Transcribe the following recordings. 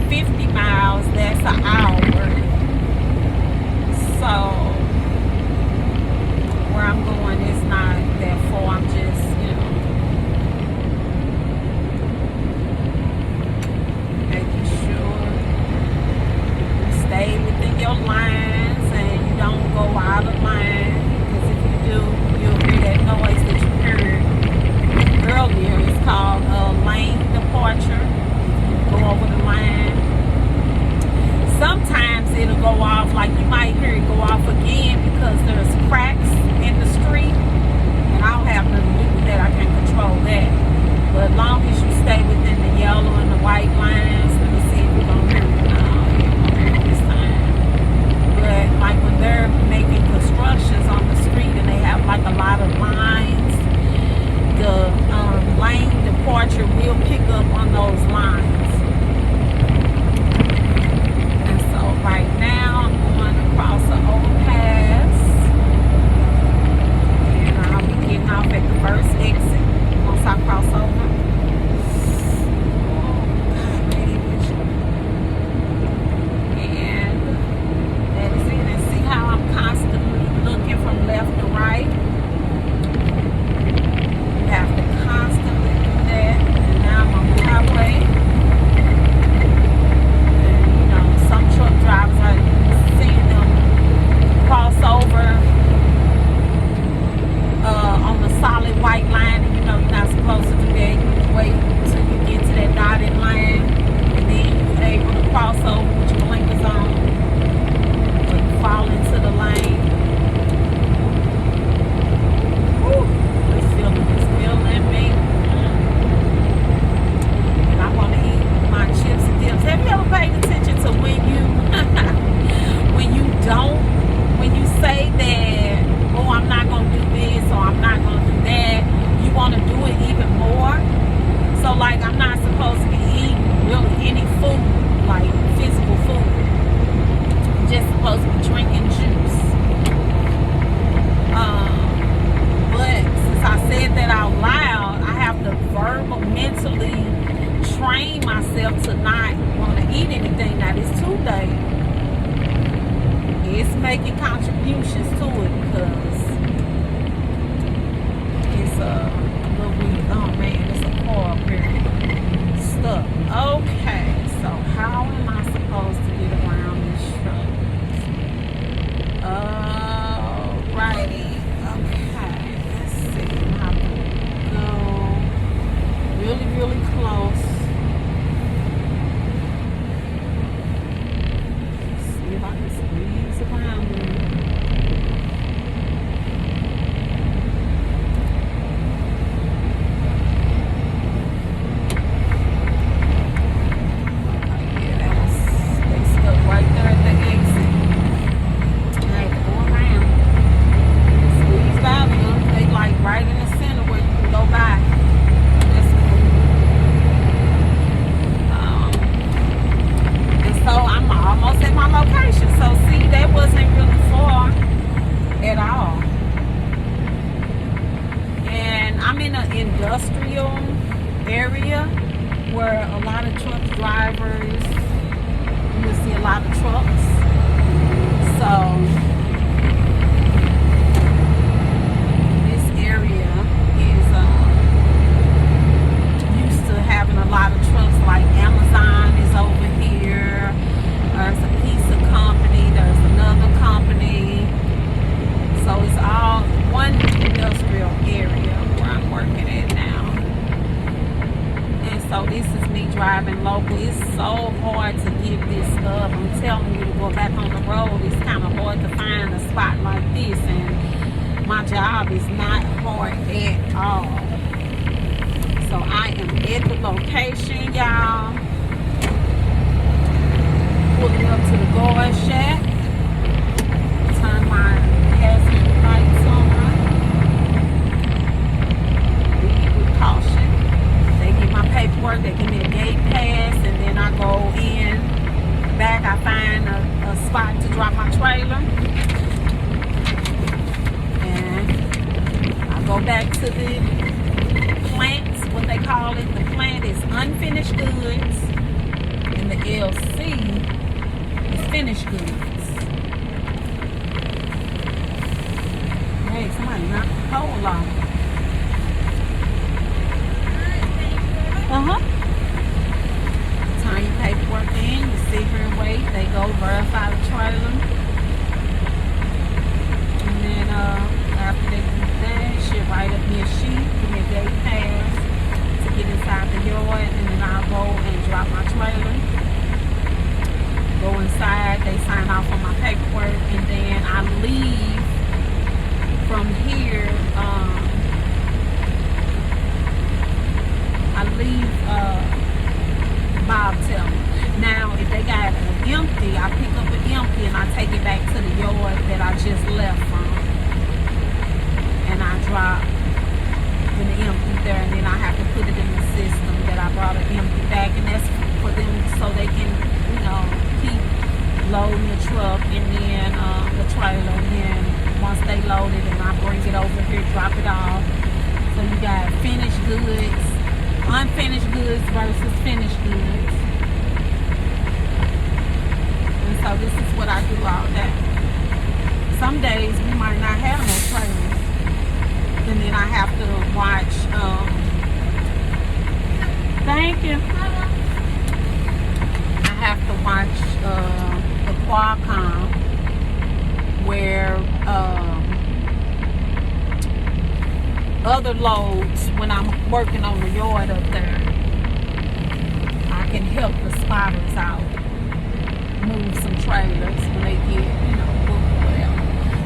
50 miles, that's an hour. So where I'm going is not that far. I'm just, making sure you stay within your lines and you don't go out of line. Because if you do, you'll hear that noise that you heard earlier. It's called lane departure. Go over the line. Sometimes it'll go off, like you might hear it go off again because there's cracks in the street, and I don't have nothing to do with that. I can't control that. But as long as you stay within the yellow and the white lines, let me see if we're gonna hear it. No, you ain't gonna hear it this time. But like when they're making constructions on the street and they have like a lot of lines, the lane departure will pick up on those lines. And so right now I'm going across the overpass, and I'll be getting off at the first exit once I cross over. And that is it. And see how I'm constantly looking from left to right. You have to constantly do that. And now I'm on the highway. And some truck drivers, I've seen them cross over on the solid white line, and you're not supposed to do that. You wait until you get to that dotted line, and then you're able to cross over with your blinkers on, or you fall into the lane. Woo, this feeling is killing me. And I want to eat my chips and dips. Have you ever paid attention to when you say that, oh, I'm not going to do this or I'm not going to do that, you want to do it even more? So like, I'm not supposed to be eating really any food, like physical food. I'm just supposed to be drinking juice. But since I said that out loud, I have to mentally train myself to not want to eat anything. Now this Tuesday, it's making contributions to it because it's a little weak. Oh man, it's a car up here stuck. Okay, so how am I supposed to get around this truck? Alrighty. Okay, let's see. I have to go really close. See if I can squeeze around me. Industrial area where a lot of truck drivers, you will see a lot of trucks. So this area is used to having a lot of trucks, like Amazon is over here. There's a pizza company, there's another company. So it's all one industrial area where I'm working at now. And so this is me driving local. It's so hard to give this up. I'm telling you, to go back on the road, it's kind of hard to find a spot like this. And my job is not hard at all. So I am at the location, y'all. Pulling up to the guard shack. Turn my hazard lights on. Leave with caution. They get my paperwork, they give me a gate pass, and then I go in back. I find a spot to drop my trailer, and I go back to the plant, what they call it. The plant is unfinished goods, and then the LC is finished goods. Hey, somebody knocked the pole off. Turn your paperwork in, you sit here and wait. They go verify the trailer. And then after they do that, she'll write up me a sheet, give me a gate pass to get inside the yard, and then I'll go and drop my trailer. Go inside, they sign off on my paperwork, and then I leave from here. I leave Bob tell me. Now, if they got an empty, I pick up an empty and I take it back to the yard that I just left from. And I drop in the empty there, and then I have to put it in the system that I brought an empty back, and that's for them so they can, you know, keep loading the truck and then the trailer, and then once they load it, and I bring it over here, drop it off. So you got finished goods, unfinished goods versus finished goods. And so this is what I do all day. Some days we might not have no trailers, and then I have to watch thank you. I have to watch the Qualcomm where other loads, when I'm working on the yard up there, I can help the spotters out move some trailers when they get, you know, booked or whatever.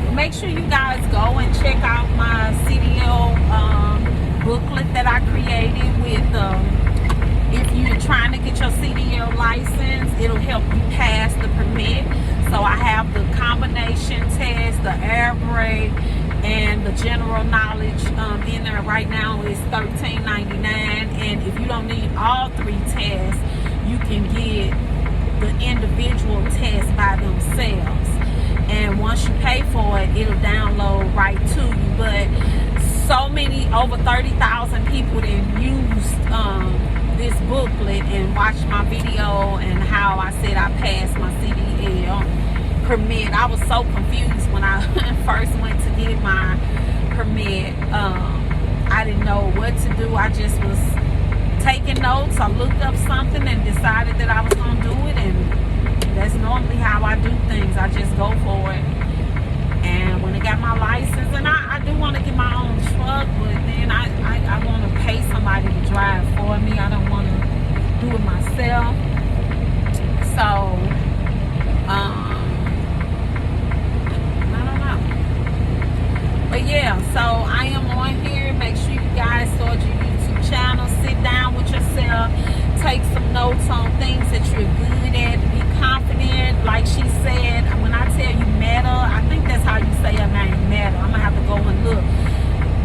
But make sure you guys go and check out my CDL booklet that I created with if you're trying to get your CDL license, it'll help you pass the permit. So I have the combination test, the air brake, and the general knowledge in there. Right now is $13.99, and if you don't need all three tests, you can get the individual tests by themselves, and once you pay for it, it'll download right to you. But so many, over 30,000 people that used this booklet and watched my video and how I said I passed my CDL permit. I was so confused when I first went to get my permit. I didn't know what to do. I just was taking notes. I looked up something and decided that I was going to do it, and that's normally how I do things. I just go for it. And when I got my license, and I do want to get my own truck, but then I want to pay somebody to drive for me. I don't want to do it myself. So I don't know. But yeah, so I am on here. Make sure you guys start your YouTube channel. Sit down with yourself. Take some notes on things that you're good at. Be confident. Like she said, when I tell you Meta, I think that's how you say her name, Meta. I'm going to have to go and look.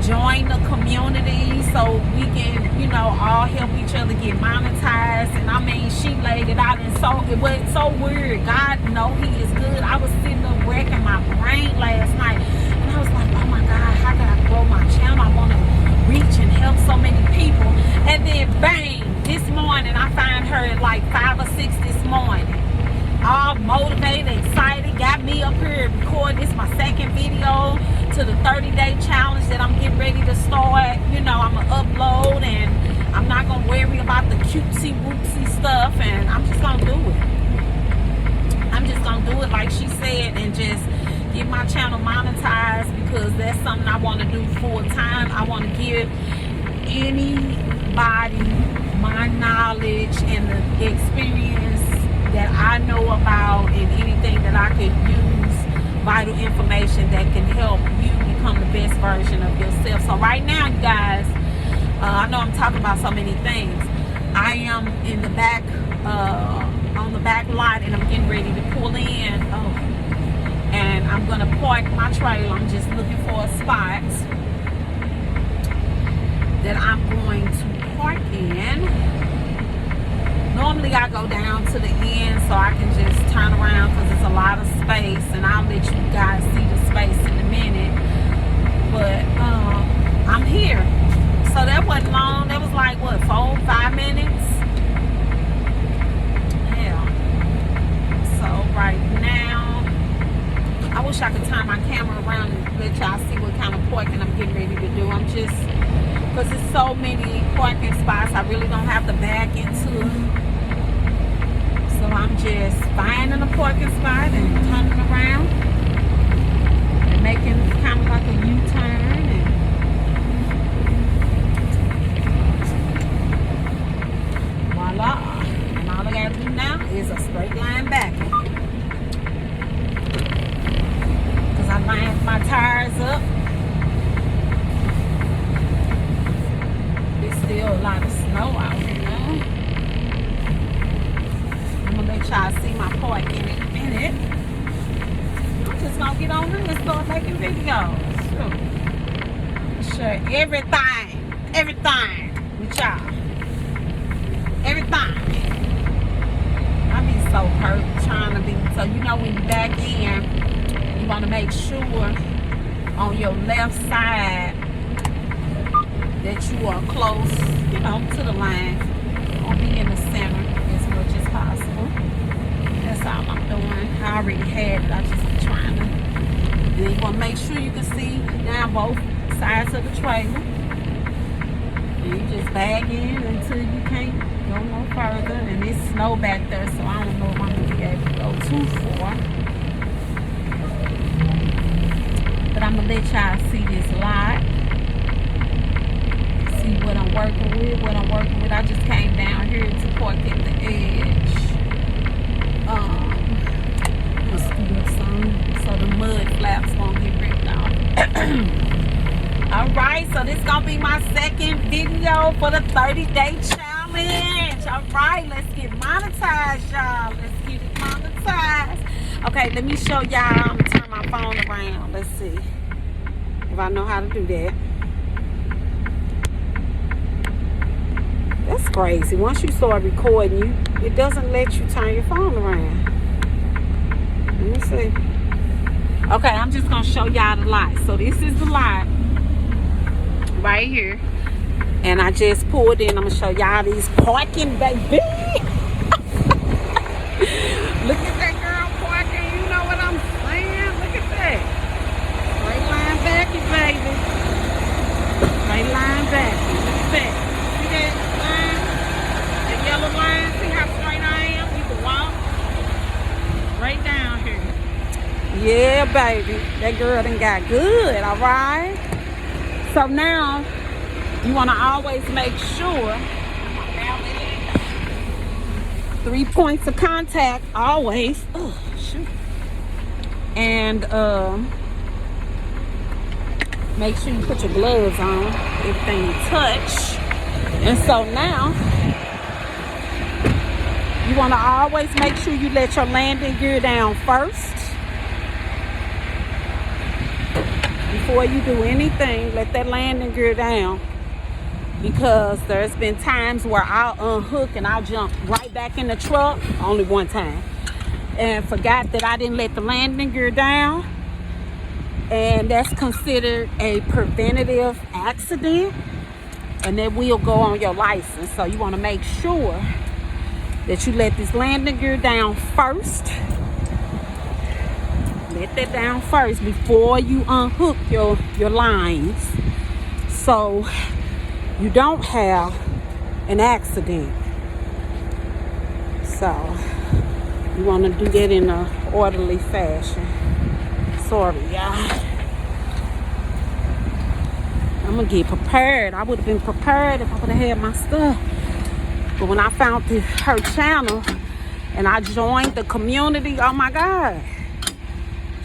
Join the community so we can, you know, all help each other get monetized. And I mean, she laid it out, and so it was so weird. God know He is good. I was sitting there wrecking my brain last night, and I was like, oh my God, how can I grow my channel? I want to reach and help so many people. And then bang, this morning I find her at like 5 or 6 this morning, all motivated, excited, got me up here recording. This is my second video to the 30-day challenge that I'm getting ready to start. You know, I'm gonna upload, and I'm not gonna worry about the cutesy wootsy stuff, and I'm just gonna do it. I'm just gonna do it like she said, and just get my channel monetized, because that's something I want to do full time. I want to give anybody my knowledge and the experience that I know about, and anything that I could use, vital information that can help you become the best version of yourself. So right now, you guys, I know I'm talking about so many things. I am in the back, on the back lot, and I'm getting ready to pull in. And I'm gonna park my trailer. I'm just looking for a spot that I'm going to park in. Normally I go down to the end so I can just turn around, because it's a lot of space, and I'll let you guys see the space in a minute. But I'm here. So that wasn't long. That was like what, 4-5 minutes? Yeah. parking spot and turning around and making kind of like a U-turn. And voila. And all I gotta do now is a straight line back. Because I lined my tires up. There's still a lot of snow out here now. I'm gonna let y'all see my park in a minute. I'm just gonna get on here and start making videos. Share everything with y'all. Everything. I be so hurt trying to be. So you know when you back in, you want to make sure on your left side that you are close, you know, to the line. Or be in the center as much as possible. That's all I'm doing. I already had it. I just be trying to. Then you want to make sure you can see down both sides of the trailer. And you just bag in until you can't go no further. And it's snow back there, so I don't know if I'm going to be able to go too far. But I'm going to let y'all see this lot. See what I'm working with, I just came down here to park at the edge. So the mud flaps won't get ripped off. Alright, so this is going to be my second video for the 30-day challenge. Alright, let's get monetized, y'all. Let's get it monetized. Okay, let me show y'all. I'm going to turn my phone around. Let's see if I know how to do that. That's crazy. Once you start recording, it doesn't let you turn your phone around. Let me see. Okay, I'm just going to show y'all the lot. So this is the lot right here. And I just pulled in. I'm going to show y'all these parking, baby. Look at that girl parking. You know what I'm saying? Look at that. Straight line back, baby. Straight line back. Look at that. See that line? That yellow line? See how straight I am? You can walk right down here. Yeah, baby. That girl done got good, all right? So now, you want to always make sure 3 points of contact, always. Oh, shoot. And make sure you put your gloves on, everything you touch. And so now, you want to always make sure you let your landing gear down first. Before you do anything, let that landing gear down. Because there's been times where I'll unhook and I'll jump right back in the truck. Only one time. And forgot that I didn't let the landing gear down. And that's considered a preventative accident. And that will go on your license. So you want to make sure that you let this landing gear down first. Let that down first before you unhook your lines. So you don't have an accident. So you want to do that in an orderly fashion. Sorry, y'all. I'm going to get prepared. I would have been prepared if I would have had my stuff. But when I found her channel and I joined the community, oh my God.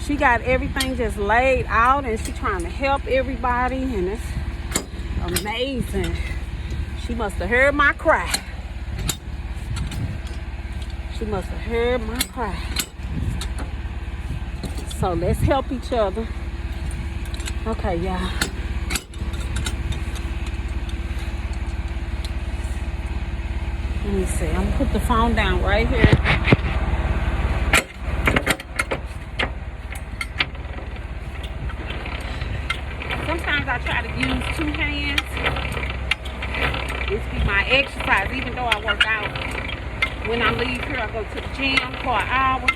She got everything just laid out and she's trying to help everybody. And it's amazing. She must have heard my cry. She must have heard my cry. So let's help each other. Okay, y'all. Let me see. I'm gonna put the phone down right here. Sometimes I try to use 2 hands. This be my exercise, even though I work out. When I leave here, I go to the gym for an hour.